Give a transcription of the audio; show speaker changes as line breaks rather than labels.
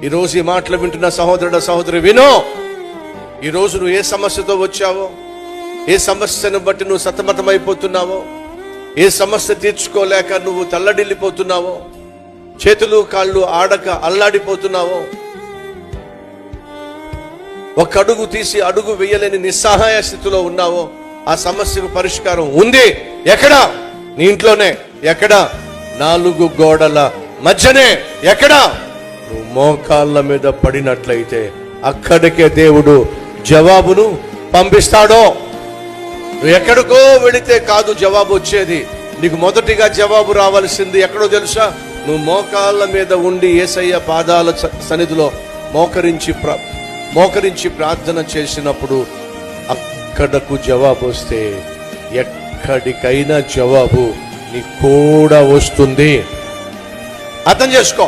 ఈరోజు ఈ మాటలు వింటున్న సహోదరుడు సహోదరి వినో. ఈరోజు నువ్వు ఏ సమస్యతో వచ్చావో, ఏ సమస్యను బట్టి నువ్వు సతమతమైపోతున్నావో, ఏ సమస్య తీర్చుకోలేక నువ్వు తల్లడిల్లిపోతున్నావో, చేతులు కాళ్ళు ఆడక అల్లాడిపోతున్నావో, ఒక అడుగు తీసి అడుగు వేయలేని నిస్సహాయ స్థితిలో ఉన్నావో, ఆ సమస్యకు పరిష్కారం ఉంది. ఎక్కడ? నీ ఇంట్లోనే. ఎక్కడ? 4 గోడల మధ్యనే. ఎక్కడ? నువ్వు మోకాళ్ళ మీద పడినట్లయితే అక్కడికే దేవుడు జవాబును పంపిస్తాడో. నువ్వు ఎక్కడికో వెళితే కాదు జవాబు వచ్చేది. నీకు మొదటిగా జవాబు రావాల్సింది ఎక్కడో తెలుసా? నువ్వు మోకాళ్ళ మీద ఉండి యేసయ్య పాదాల సన్నిధిలో మోకరించి ప్రార్థన చేసినప్పుడు అక్కడకు జవాబు వస్తే ఎక్కడికైనా జవాబు నీకు కూడా వస్తుంది. అర్థం చేసుకో.